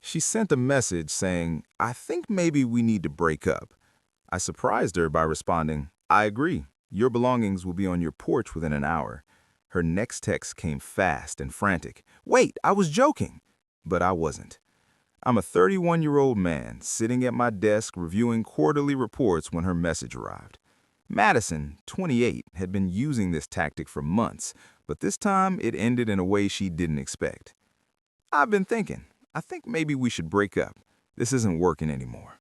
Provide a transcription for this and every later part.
She sent a message saying, "I think maybe we need to break up." I surprised her by responding, "I agree. Your belongings will be on your porch within an hour." Her next text came fast and frantic. "Wait, I was joking." But I wasn't. I'm a 31-year-old man sitting at my desk reviewing quarterly reports when her message arrived. Madison, 28, had been using this tactic for months, but this time it ended in a way she didn't expect. "I've been thinking. I think maybe we should break up. This isn't working anymore."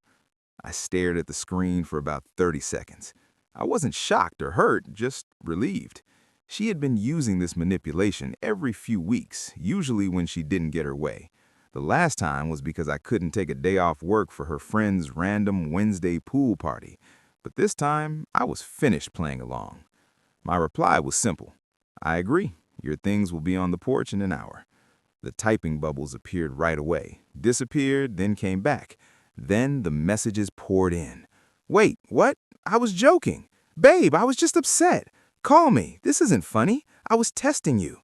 I stared at the screen for about 30 seconds. I wasn't shocked or hurt, just relieved. She had been using this manipulation every few weeks, usually when she didn't get her way. The last time was because I couldn't take a day off work for her friend's random Wednesday pool party. But this time, I was finished playing along. My reply was simple. "I agree. Your things will be on the porch in an hour." The typing bubbles appeared right away, disappeared, then came back. Then the messages poured in. "Wait, what? I was joking. Babe, I was just upset. Call me. This isn't funny. I was testing you."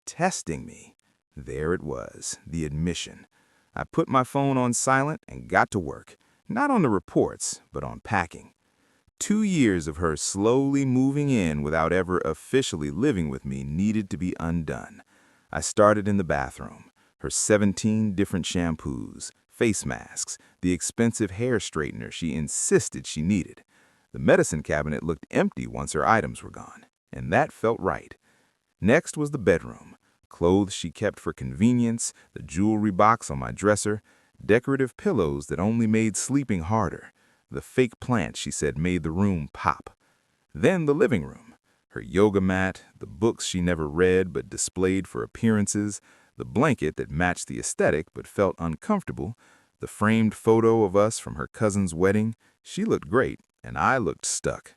Testing me. There it was, the admission. I put my phone on silent and got to work. Not on the reports, but on packing. 2 years of her slowly moving in without ever officially living with me needed to be undone. I started in the bathroom. Her 17 different shampoos, face masks, the expensive hair straightener she insisted she needed. The medicine cabinet looked empty once her items were gone, and that felt right. Next was the bedroom. Clothes she kept for convenience, the jewelry box on my dresser, decorative pillows that only made sleeping harder, the fake plant she said made the room pop. Then the living room. Her yoga mat, the books she never read but displayed for appearances, the blanket that matched the aesthetic but felt uncomfortable, the framed photo of us from her cousin's wedding. She looked great, and I looked stuck.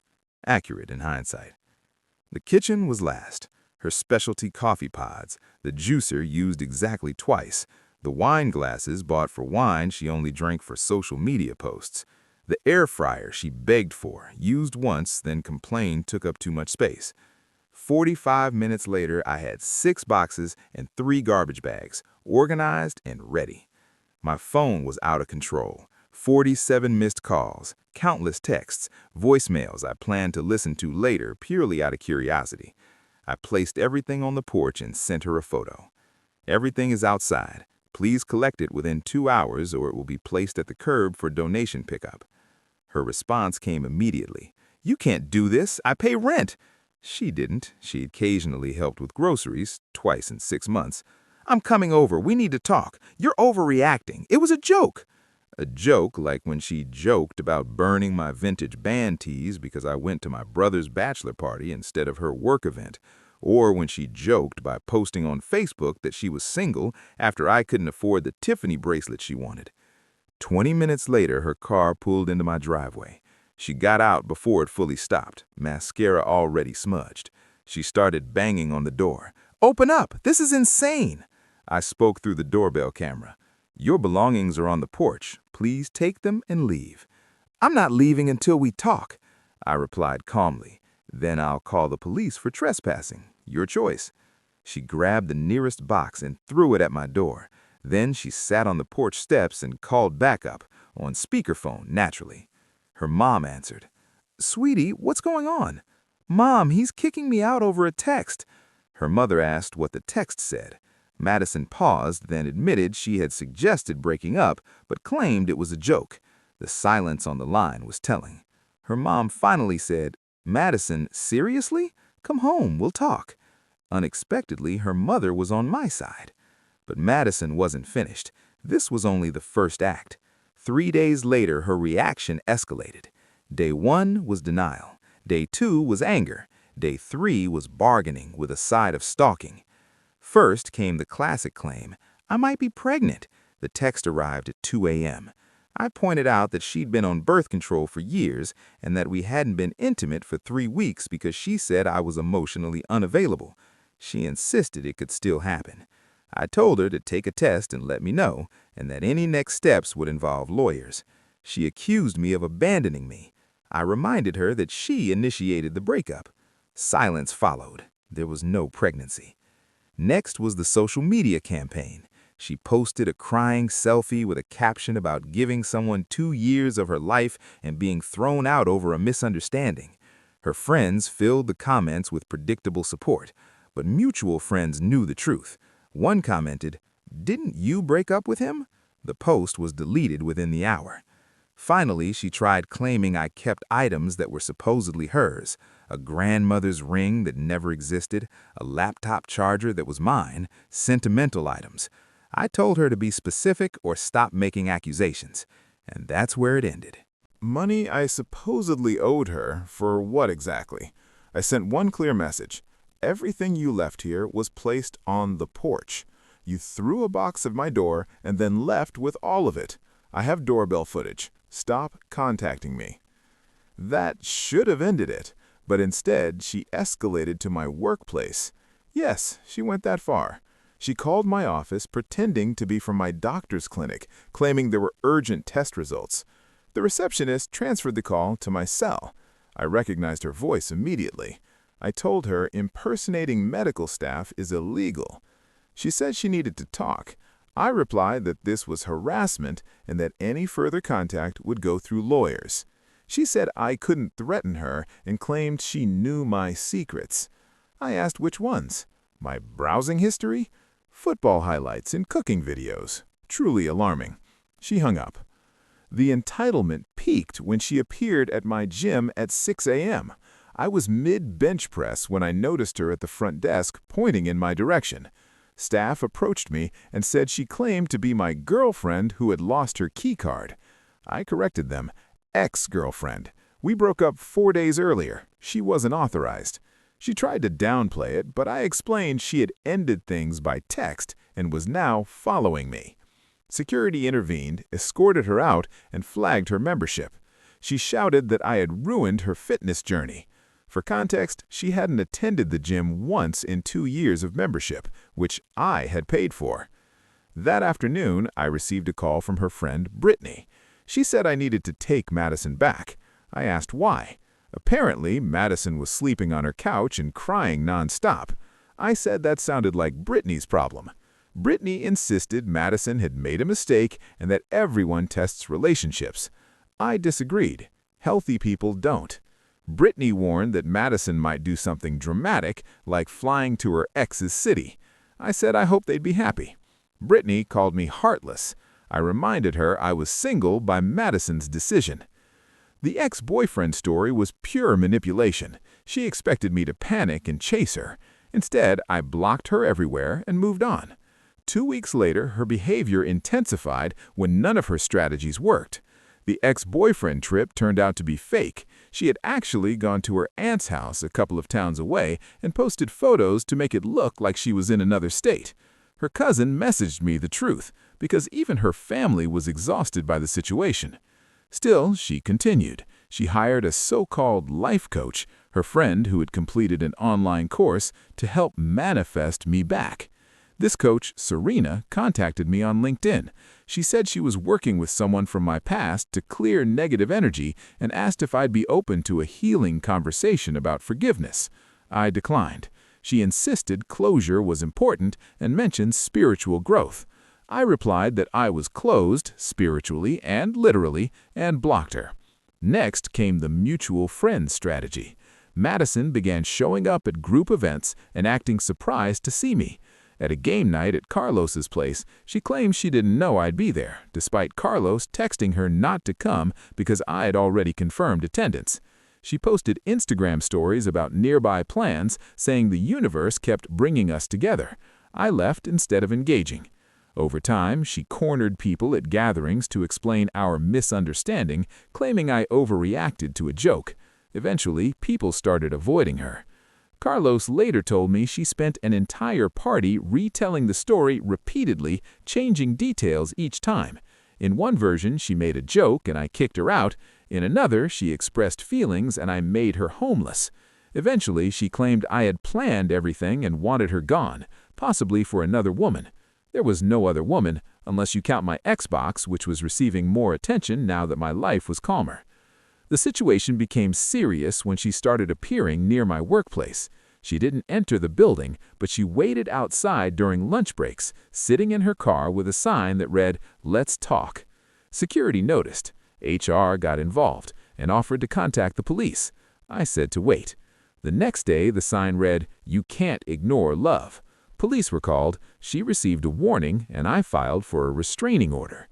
Accurate in hindsight. The kitchen was last. Her specialty coffee pods, the juicer used exactly twice, the wine glasses bought for wine she only drank for social media posts, the air fryer she begged for, used once, then complained took up too much space. 45 minutes later, I had 6 boxes and 3 garbage bags, organized and ready. My phone was out of control. 47 missed calls, countless texts, voicemails I planned to listen to later purely out of curiosity. I placed everything on the porch and sent her a photo. "Everything is outside. Please collect it within 2 hours or it will be placed at the curb for donation pickup." Her response came immediately. "You can't do this. I pay rent." She didn't. She occasionally helped with groceries, twice in 6 months. "I'm coming over. We need to talk. You're overreacting. It was a joke." A joke like when she joked about burning my vintage band tees because I went to my brother's bachelor party instead of her work event, or when she joked by posting on Facebook that she was single after I couldn't afford the Tiffany bracelet she wanted. 20 minutes later, her car pulled into my driveway. She got out before it fully stopped, mascara already smudged. She started banging on the door. "Open up! This is insane!" I spoke through the doorbell camera. "Your belongings are on the porch. Please take them and leave." "I'm not leaving until we talk," I replied calmly. "Then I'll call the police for trespassing. Your choice." She grabbed the nearest box and threw it at my door. Then she sat on the porch steps and called backup, on speakerphone, naturally. Her mom answered. "Sweetie, what's going on?" "Mom, he's kicking me out over a text." Her mother asked what the text said. Madison paused, then admitted she had suggested breaking up, but claimed it was a joke. The silence on the line was telling. Her mom finally said, "Madison, seriously? Come home, we'll talk." Unexpectedly, her mother was on my side. But Madison wasn't finished. This was only the first act. 3 days later, her reaction escalated. Day 1 was denial. Day 2 was anger. Day 3 was bargaining with a side of stalking. First came the classic claim, "I might be pregnant." The text arrived at 2 a.m. I pointed out that she'd been on birth control for years and that we hadn't been intimate for 3 weeks because she said I was emotionally unavailable. She insisted it could still happen. I told her to take a test and let me know, and that any next steps would involve lawyers. She accused me of abandoning me. I reminded her that she initiated the breakup. Silence followed. There was no pregnancy. Next was the social media campaign. She posted a crying selfie with a caption about giving someone 2 years of her life and being thrown out over a misunderstanding. Her friends filled the comments with predictable support, but mutual friends knew the truth. One commented, "Didn't you break up with him?" The post was deleted within the hour. Finally, she tried claiming I kept items that were supposedly hers, a grandmother's ring that never existed, a laptop charger that was mine, sentimental items. I told her to be specific or stop making accusations, and that's where it ended. Money I supposedly owed her for what exactly? I sent one clear message. Everything you left here was placed on the porch. You threw a box at my door and then left with all of it. I have doorbell footage. Stop contacting me. That should have ended it, but instead she escalated to my workplace. Yes, she went that far. She called my office pretending to be from my doctor's clinic, claiming there were urgent test results. The receptionist transferred the call to my cell. I recognized her voice immediately. I told her impersonating medical staff is illegal. She said she needed to talk. I replied that this was harassment and that any further contact would go through lawyers. She said I couldn't threaten her and claimed she knew my secrets. I asked which ones. My browsing history? Football highlights and cooking videos. Truly alarming. She hung up. The entitlement peaked when she appeared at my gym at 6 a.m. I was mid-bench press when I noticed her at the front desk pointing in my direction. Staff approached me and said she claimed to be my girlfriend who had lost her keycard. I corrected them. Ex-girlfriend. We broke up 4 days earlier. She wasn't authorized. She tried to downplay it, but I explained she had ended things by text and was now following me. Security intervened, escorted her out, and flagged her membership. She shouted that I had ruined her fitness journey. For context, she hadn't attended the gym once in 2 years of membership, which I had paid for. That afternoon, I received a call from her friend, Brittany. She said I needed to take Madison back. I asked why. Apparently, Madison was sleeping on her couch and crying nonstop. I said that sounded like Brittany's problem. Brittany insisted Madison had made a mistake and that everyone tests relationships. I disagreed. Healthy people don't. Brittany warned that Madison might do something dramatic, like flying to her ex's city. I said I hoped they'd be happy. Brittany called me heartless. I reminded her I was single by Madison's decision. The ex-boyfriend story was pure manipulation. She expected me to panic and chase her. Instead, I blocked her everywhere and moved on. 2 weeks later, her behavior intensified when none of her strategies worked. The ex-boyfriend trip turned out to be fake. She had actually gone to her aunt's house a couple of towns away and posted photos to make it look like she was in another state. Her cousin messaged me the truth, because even her family was exhausted by the situation. Still, she continued. She hired a so-called life coach, her friend who had completed an online course, to help manifest me back. This coach, Serena, contacted me on LinkedIn. She said she was working with someone from my past to clear negative energy and asked if I'd be open to a healing conversation about forgiveness. I declined. She insisted closure was important and mentioned spiritual growth. I replied that I was closed, spiritually and literally, and blocked her. Next came the mutual friend strategy. Madison began showing up at group events and acting surprised to see me. At a game night at Carlos's place, she claimed she didn't know I'd be there, despite Carlos texting her not to come because I had already confirmed attendance. She posted Instagram stories about nearby plans, saying the universe kept bringing us together. I left instead of engaging. Over time, she cornered people at gatherings to explain our misunderstanding, claiming I overreacted to a joke. Eventually, people started avoiding her. Carlos later told me she spent an entire party retelling the story repeatedly, changing details each time. In one version, she made a joke and I kicked her out. In another, she expressed feelings and I made her homeless. Eventually, she claimed I had planned everything and wanted her gone, possibly for another woman. There was no other woman, unless you count my Xbox, which was receiving more attention now that my life was calmer. The situation became serious when she started appearing near my workplace. She didn't enter the building, but she waited outside during lunch breaks, sitting in her car with a sign that read, "Let's talk." Security noticed. HR got involved and offered to contact the police. I said to wait. The next day, the sign read, "You can't ignore love." Police were called, she received a warning, and I filed for a restraining order.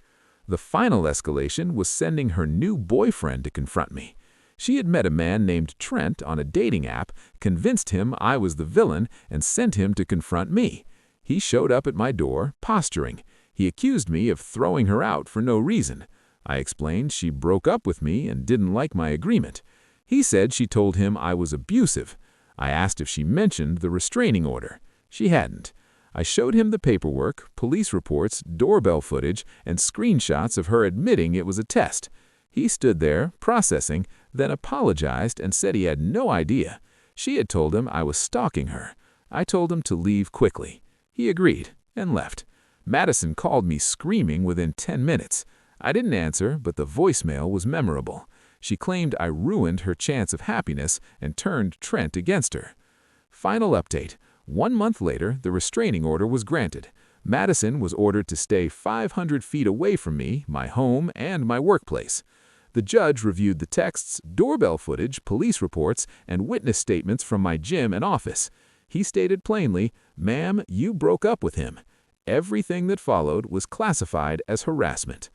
The final escalation was sending her new boyfriend to confront me. She had met a man named Trent on a dating app, convinced him I was the villain, and sent him to confront me. He showed up at my door, posturing. He accused me of throwing her out for no reason. I explained she broke up with me and didn't like my agreement. He said she told him I was abusive. I asked if she mentioned the restraining order. She hadn't. I showed him the paperwork, police reports, doorbell footage, and screenshots of her admitting it was a test. He stood there, processing, then apologized and said he had no idea. She had told him I was stalking her. I told him to leave quickly. He agreed and left. Madison called me screaming within 10 minutes. I didn't answer, but the voicemail was memorable. She claimed I ruined her chance of happiness and turned Trent against her. Final update. 1 month later, the restraining order was granted. Madison was ordered to stay 500 feet away from me, my home, and my workplace. The judge reviewed the texts, doorbell footage, police reports, and witness statements from my gym and office. He stated plainly, "Ma'am, you broke up with him." Everything that followed was classified as harassment.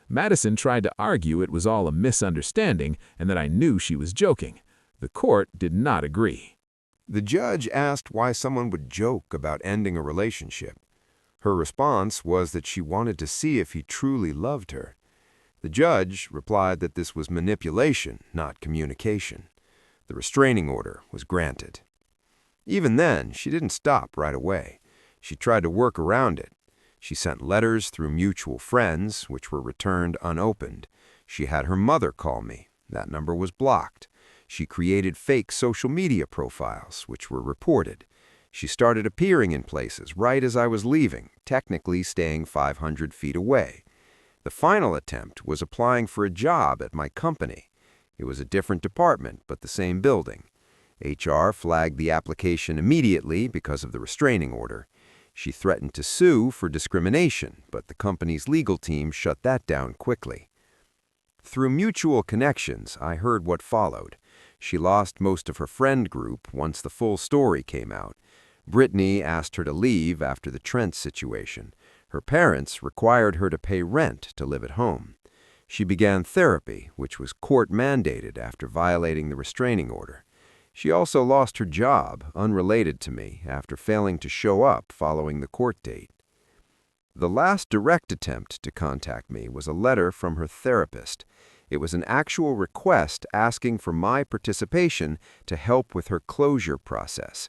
Madison tried to argue it was all a misunderstanding and that I knew she was joking. The court did not agree. The judge asked why someone would joke about ending a relationship. Her response was that she wanted to see if he truly loved her. The judge replied that this was manipulation, not communication. The restraining order was granted. Even then, she didn't stop right away. She tried to work around it. She sent letters through mutual friends, which were returned unopened. She had her mother call me. That number was blocked. She created fake social media profiles, which were reported. She started appearing in places right as I was leaving, technically staying 500 feet away. The final attempt was applying for a job at my company. It was a different department, but the same building. HR flagged the application immediately because of the restraining order. She threatened to sue for discrimination, but the company's legal team shut that down quickly. Through mutual connections, I heard what followed. She lost most of her friend group once the full story came out. Brittany asked her to leave after the Trent situation. Her parents required her to pay rent to live at home. She began therapy, which was court-mandated after violating the restraining order. She also lost her job, unrelated to me, after failing to show up following the court date. The last direct attempt to contact me was a letter from her therapist. It was an actual request asking for my participation to help with her closure process.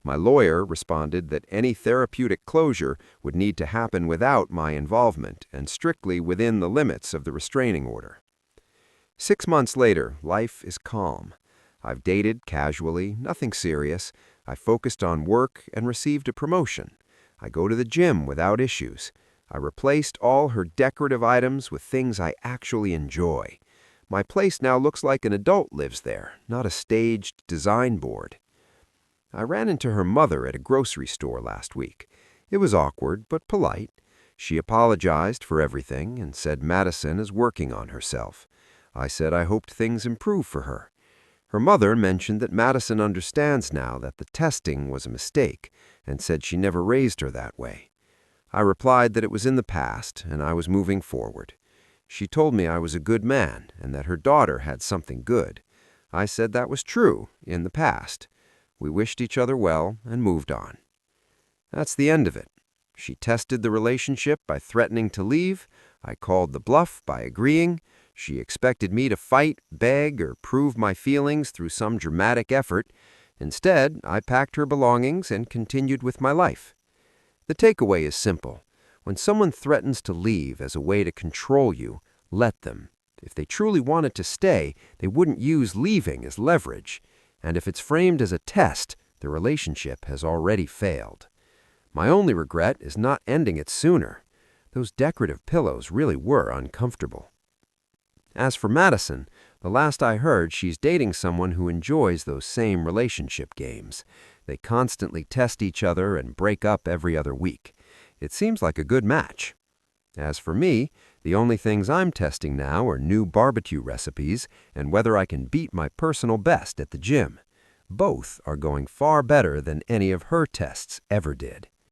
My lawyer responded that any therapeutic closure would need to happen without my involvement and strictly within the limits of the restraining order. 6 months later, life is calm. I've dated casually, nothing serious. I focused on work and received a promotion. I go to the gym without issues. I replaced all her decorative items with things I actually enjoy. My place now looks like an adult lives there, not a staged design board. I ran into her mother at a grocery store last week. It was awkward, but polite. She apologized for everything and said Madison is working on herself. I said I hoped things improve for her. Her mother mentioned that Madison understands now that the testing was a mistake and said she never raised her that way. I replied that it was in the past and I was moving forward. She told me I was a good man and that her daughter had something good. I said that was true, in the past. We wished each other well and moved on. That's the end of it. She tested the relationship by threatening to leave. I called the bluff by agreeing. She expected me to fight, beg, or prove my feelings through some dramatic effort. Instead, I packed her belongings and continued with my life. The takeaway is simple. When someone threatens to leave as a way to control you, let them. If they truly wanted to stay, they wouldn't use leaving as leverage. And if it's framed as a test, the relationship has already failed. My only regret is not ending it sooner. Those decorative pillows really were uncomfortable. As for Madison, The last I heard, she's dating someone who enjoys those same relationship games. They constantly test each other and break up every other week. It seems like a good match. As for me, the only things I'm testing now are new barbecue recipes and whether I can beat my personal best at the gym. Both are going far better than any of her tests ever did.